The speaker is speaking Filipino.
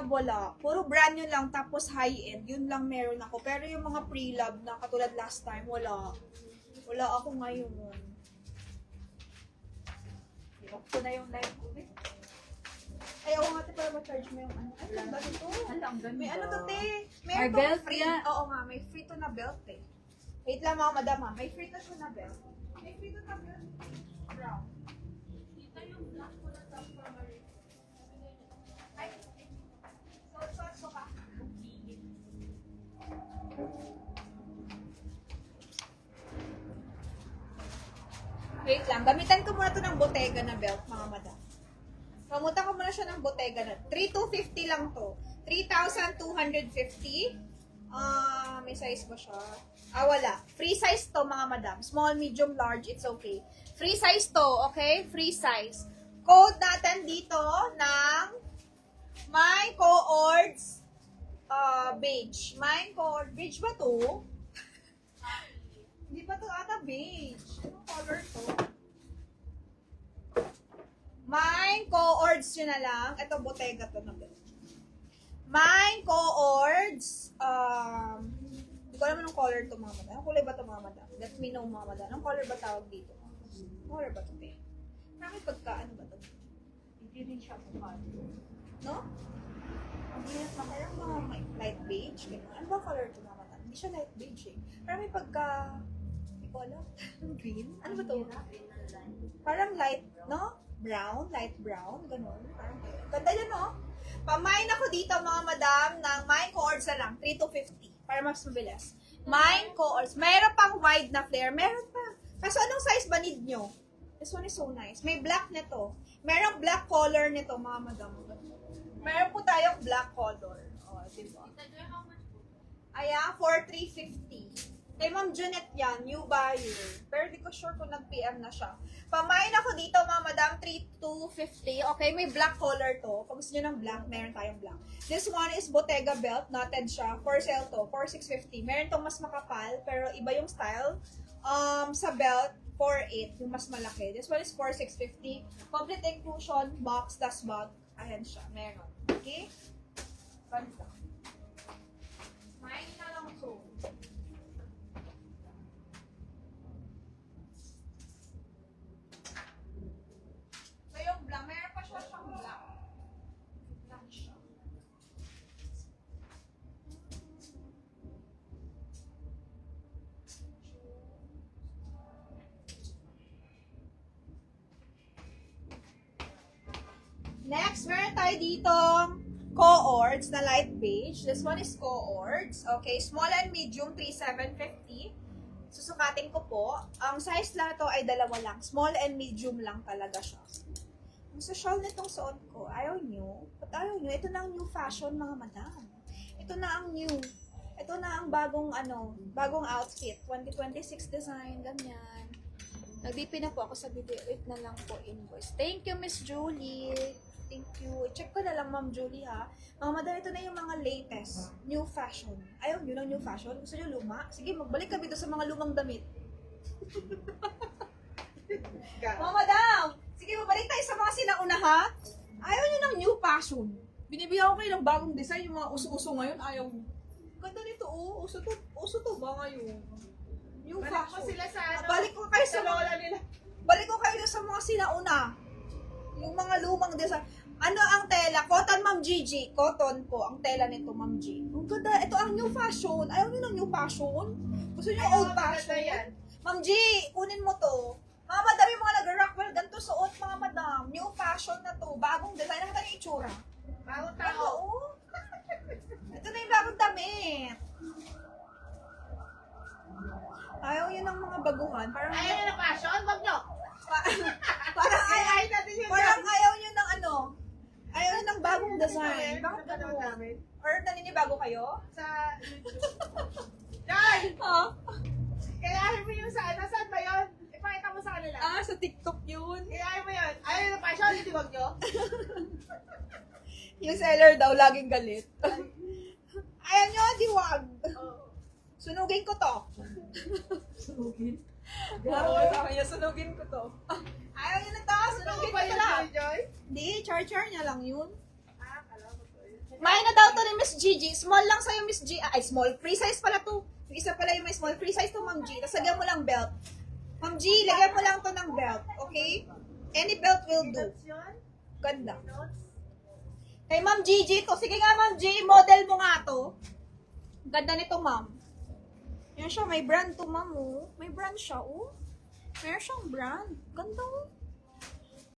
pre-love wala. Puro brand new lang, tapos high-end. Yun lang meron ako. Pero yung mga pre-love na katulad last time, wala. Wala ako ngayon. Off ko na yung live ko. Ay, oo nga, para ma-charge mo yung ano. Ay, ang ba ito? May ano to, te? May belt free. yan. Oo nga, may free to na belt, eh. Wait lang mga madam, ha. May free to na belt. May free to na belt. Brown. Kita yung black ko na top primary. Ay, so ka. Wait lang, gamitan ko muna to ng Bottega na belt, mga madam. Pamuta ko muna siya ng Bottega na. 3,250 lang to. 3,250. May size ba siya? Wala. Free size to, mga madam. Small, medium, large, it's okay. Free size to, okay? Free size. Code natin dito ng my coords beige. My coord beige ba to? Hindi ba to ata beige? Anong color to? Mine coords yun na lang. Ito, Bottega to na belt. Mine coords, hindi ko alam anong color to, mga madam. Anong kulay ba to, mga madam? Let me know, mga madam. Anong color ba tawag dito? Anong color ba to, te? Bakit pagka, ano ba to? Hindi rin siya bukad. No? Ang hirap na kaya mga light beige. Ganun. Ano ba color to, mga madam? Hindi siya light beige eh. Parang may pagka, hindi ko alam. Green? Ano ba to? Parang light, no? Brown, light brown, ganun. Parang, ganda yun, no? Pamain ako dito, mga madam, ng Mine Coords na lang, 3,250, para mas mabilis. Mine Coords. Mayroon pang wide na flare. Meron pa. Kaso anong size ba need nyo? This one is so nice. May black nito. Merong black color nito, mga madam. Meron po tayong black color. O, diba? Ayan, for 350. Kay Ma'am Janet yan, new buyer. Pero di ko sure kung nag-PM na siya. Pamain ako dito, mga madam, 3,250. Okay, may black color to. Pag gusto nyo ng black, meron tayong black. This one is Bottega belt. Knotted siya. For sale to. For 650. Meron tong mas makapal, pero iba yung style. Sa belt, 4,800. Yung mas malaki. This one is 4,650. Complete inclusion, box, dust bag. Ayan siya. Meron. Okay? Ganda. Main na lang to. So yung black, meron pa siya siyang black. Black siya. Next, meron tayo ditong coords na light beige. This one is coords. Okay, small and medium, 3,750. Susukatin ko po. Ang size lang ito ay dalawa lang. Small and medium lang talaga siya. Ang social nitong suot ko, ayaw nyo. Ba't ayaw nyo? Ito na ang new fashion, mga madam. Ito na ang new. Ito na ang bagong outfit. 2026 design, ganyan. Nag-DP na po ako sa video. Wait na lang po invoice. Thank you, Miss Julie. Thank you. Check ko na lang, Ma'am Julie, ha. Mga madam, ito na yung mga latest. New fashion. Ayaw nyo ng new fashion? Gusto nyo luma? Sige, magbalik kami doon sa mga lumang damit. Mga madam, sige, magbalik tayo sa mga sinauna, ha? Ayaw nyo ng new fashion. Binibigyan ko kayo ng bagong design. Yung mga uso-uso ngayon, ayaw nyo. Ganda nito, oh. Uso to ba ngayon? New Balik fashion. mo sila sa ano, Balik ko kayo sa lola nila. Balik ko kayo sa mga sinauna. Yung mga lumang design. Ano ang tela? Cotton, Ma'am Gigi. Cotton po ang tela nito, Ma'am G. Ang ganda. Ito ang new fashion. Ayaw niyo ng new fashion? Gusto niyo old fashion? Yan. Ma'am G, kunin mo to. Mga madami mga nag-rockwell. Ganito suot, mga madam. New fashion na to. Bagong design. Nakita niyo yung itsura. Bagong Ito, tao. oh. Ito na yung bagong damit. Ayaw yun ng mga baguhan. Parang Ayaw nyo ng fashion? Wag nyo. parang Ayaw natin yun. parang ayaw nyo ng ayaw nyo ng bagong design. Bakit Napanood ganun? namin. Or naninibago kayo? Sa YouTube. Joy! Ha? Kaya mo yung sa ano, saan ba yun? Ipakita mo sa kanila. Sa TikTok yun. Kaya mo yun. Ayaw nyo ng fashion, hindi wag nyo. Yung seller daw laging galit. Ayaw nyo, di wag. Oo. Sunugin ko to. Sunugin? Sabi niya, sunugin ko to. Ayaw nyo na to, sunugin ko Ano ba to yun, lang. Joy? Hindi, char-char niya lang yun. Ah, kala ko to yun. May na daw to ni Miss Gigi. Small lang sa'yo, Miss G. Ay, small. Free size pala to. Yung isa pala yung may small. Free size to, Ma'am G. Tapos lagyan mo lang belt. Ma'am G, lagyan mo lang to ng belt. Okay? Any belt will do. Notes yun? Ganda. Notes? Kay Ma'am Gigi to. Sige nga, Ma'am G. Model mo nga to. Ganda nito, Ma'am. Yan siya. May brand to, Ma'am. Oh. May brand siya, oh. Meron siyang brand. Ganda, oh.